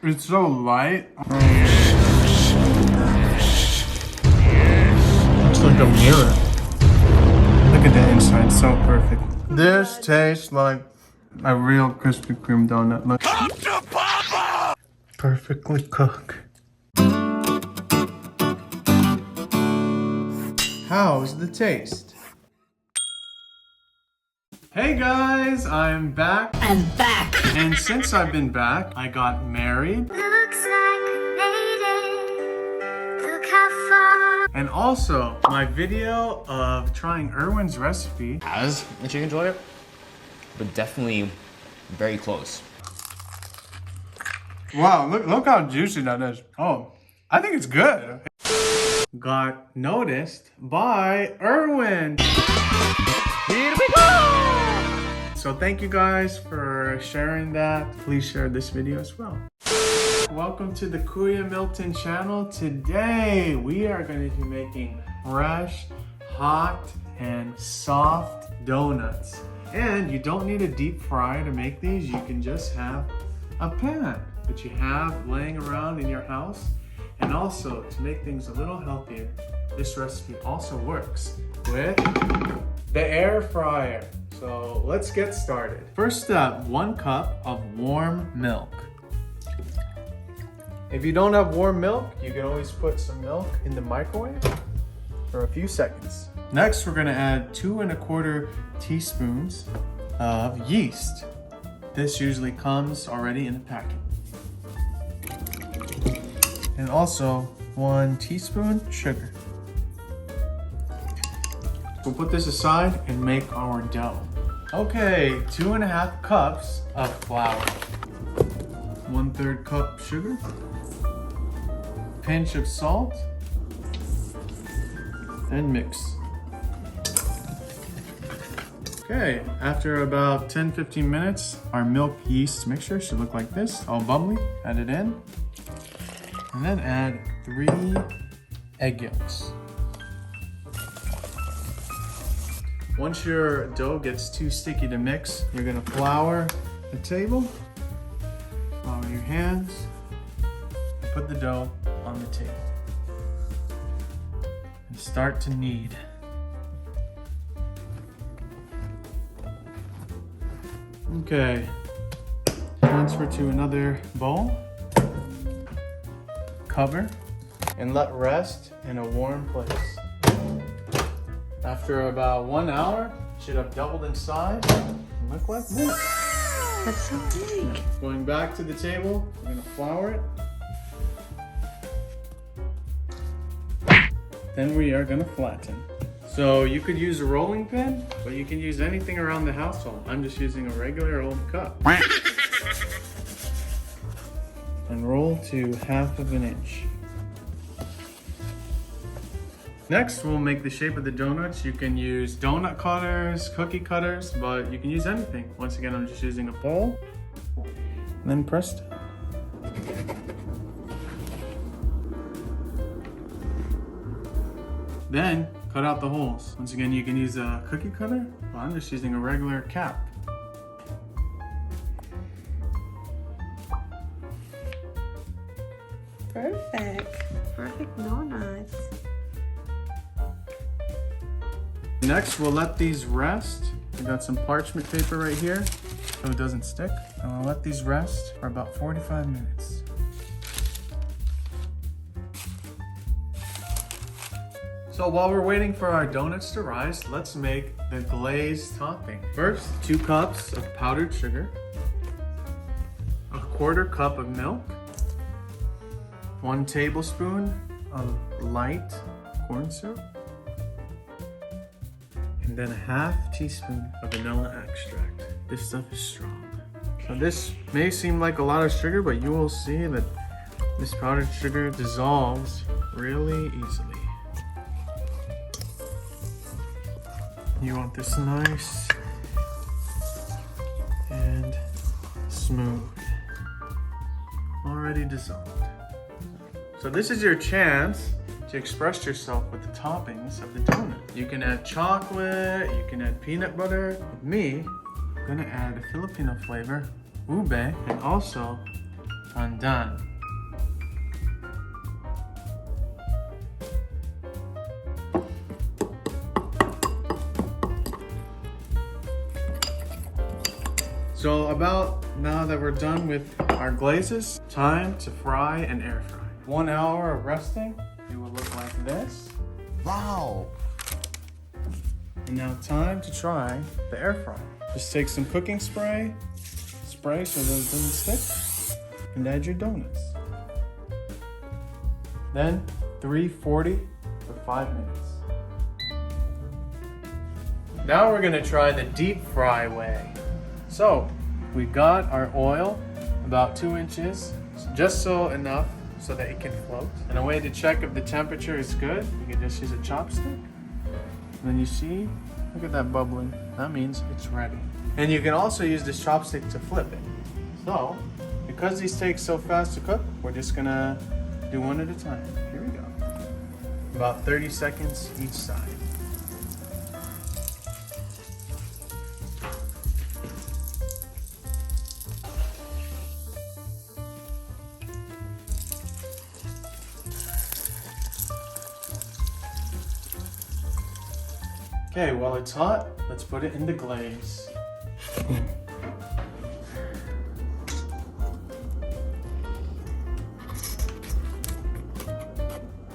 It's so light. It's like a mirror. Look at the inside, so perfect. This tastes like a real Krispy Kreme donut. Look. Come to Papa! Perfectly cooked. How's the taste? Hey guys, I'm back. I'm back. And since I've been back, I got married. Looks like we made it. Look how far. And also, my video of trying Erwin's recipe. As the chicken enjoy it, but definitely very close. Wow, look how juicy that is. Oh, I think it's good. Got noticed by Erwin. Here we go! So thank you guys for sharing that. Please share this video as well. Welcome to the Kuya Milton channel. Today we are going to be making fresh, hot, and soft donuts. And you don't need a deep fry to make these. You can just have a pan that you have laying around in your house. And also, to make things a little healthier, this recipe also works with the air fryer. So let's get started. First up, 1 cup of warm milk. If you don't have warm milk, you can always put some milk in the microwave for a few seconds. Next, we're gonna add 2 1/4 teaspoons of yeast. This usually comes already in a packet. And also 1 teaspoon sugar. We'll put this aside and make our dough. Okay, 2 1/2 cups of flour. 1/3 cup sugar. Pinch of salt. And mix. Okay, after about 10-15 minutes, our milk yeast mixture should look like this, all bubbly. Add it in. And then add 3 egg yolks. Once your dough gets too sticky to mix, you're gonna flour the table, flour your hands, and put the dough on the table. And start to knead. Okay, transfer to another bowl. Cover and let rest in a warm place. After about 1 hour, it should have doubled in size and look like this. That's so big. Going back to the table, we're gonna flour it. Then we are gonna flatten. So you could use a rolling pin, but you can use anything around the household. I'm just using a regular old cup. And roll to 1/2 inch. Next, we'll make the shape of the donuts. You can use donut cutters, cookie cutters, but you can use anything. Once again, I'm just using a bowl. And then press down. Then, cut out the holes. Once again, you can use a cookie cutter, but I'm just using a regular cap. Perfect donuts. Next, we'll let these rest. We got some parchment paper right here so it doesn't stick. And we'll let these rest for about 45 minutes. So while we're waiting for our donuts to rise, let's make the glaze topping. First, 2 cups of powdered sugar, 1/4 cup of milk, 1 tablespoon of light corn syrup, and then 1/2 teaspoon of vanilla extract. This stuff is strong. So this may seem like a lot of sugar, but you will see that this powdered sugar dissolves really easily. You want this nice and smooth. Already dissolved. So this is your chance to express yourself with the toppings of the donut. You can add chocolate, you can add peanut butter. With me, I'm gonna add a Filipino flavor, ube, and also pandan. So about now that we're done with our glazes, time to fry and air fry. 1 hour of resting, it will look like this. Wow. And now time to try the air fryer. Just take some cooking spray so that it doesn't stick, and add your donuts. Then 340 for 5 minutes. Now we're gonna try the deep fry way. So we got our oil about 2 inches, just so enough so that it can float. And a way to check if the temperature is good, you can just use a chopstick. And then you see, look at that bubbling. That means it's ready. And you can also use this chopstick to flip it. So, because these take so fast to cook, we're just gonna do one at a time. Here we go. About 30 seconds each side. Okay, while it's hot, let's put it in the glaze.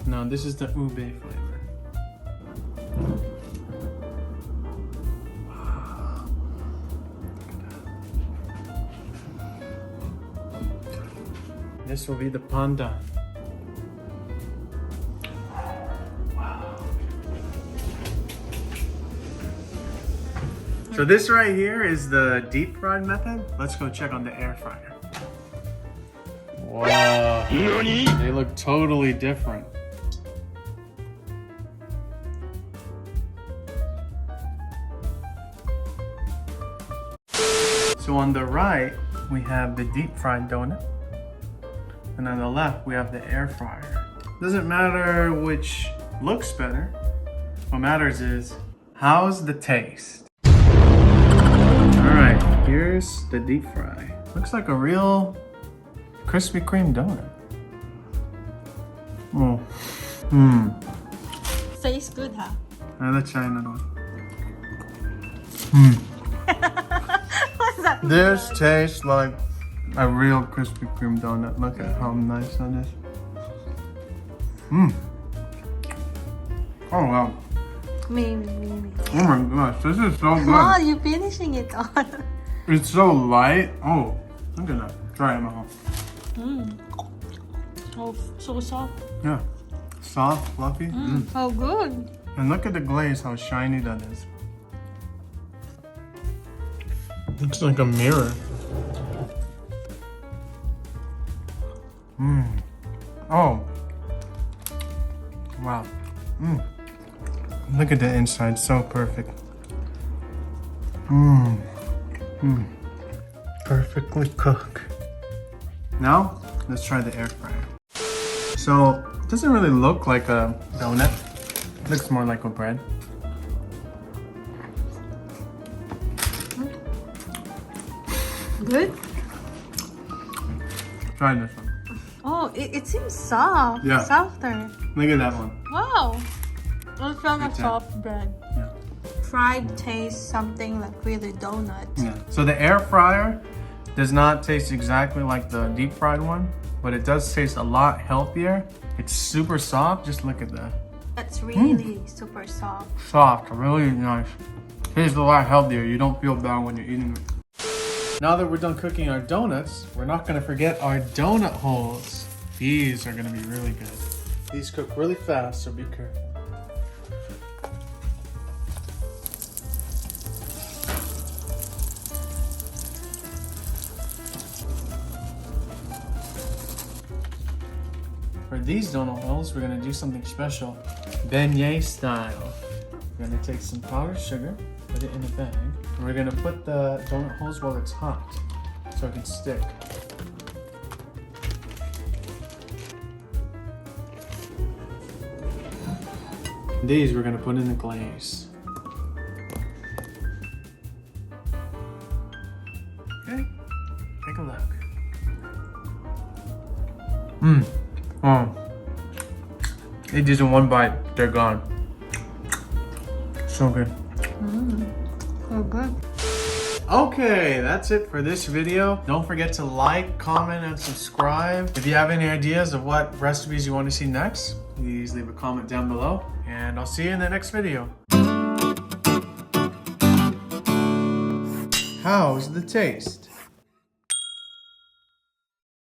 Now this is the ube flavor. Wow. This will be the pandan. So this right here is the deep fried method. Let's go check on the air fryer. Wow, they look totally different. So on the right, we have the deep fried donut. And on the left, we have the air fryer. Doesn't matter which looks better. What matters is, how's the taste? Alright, here's the deep fry. Looks like a real Krispy Kreme donut. Oh. Tastes good, huh? Another China one. What's that? This tastes like a real Krispy Kreme donut. Look at how nice that is. Oh wow. Maybe. Oh my gosh, this is so good. Oh, you're finishing it all. It's so light. Oh, look at that. Try it, Mama. Oh, so soft. Yeah. Soft, fluffy. How good. And look at the glaze, how shiny that is. Looks like a mirror. Oh. Wow. Look at the inside, so perfect. Perfectly cooked. Now, let's try the air fryer. So, it doesn't really look like a donut. It looks more like a bread. Good? Try this one. Oh, it seems soft. Yeah. Softer. Look at that one. Wow. It's like a Good soft bread. Yeah. Fried tastes something like really donut. Yeah. So the air fryer does not taste exactly like the deep fried one, but it does taste a lot healthier. It's super soft. Just look at that. It's really super soft. Soft, really nice. Tastes a lot healthier. You don't feel bad when you're eating it. Now that we're done cooking our donuts, we're not gonna forget our donut holes. These are gonna be really good. These cook really fast, so be careful. For these donut holes, we're gonna do something special, beignet style. We're gonna take some powdered sugar, put it in a bag, and we're gonna put the donut holes while it's hot, so it can stick. These we're gonna put in the glaze. Okay, take a look. Eat these in one bite, they're gone. So good. So good. Okay, that's it for this video. Don't forget to like, comment, and subscribe. If you have any ideas of what recipes you want to see next, please leave a comment down below. And I'll see you in the next video. How's the taste?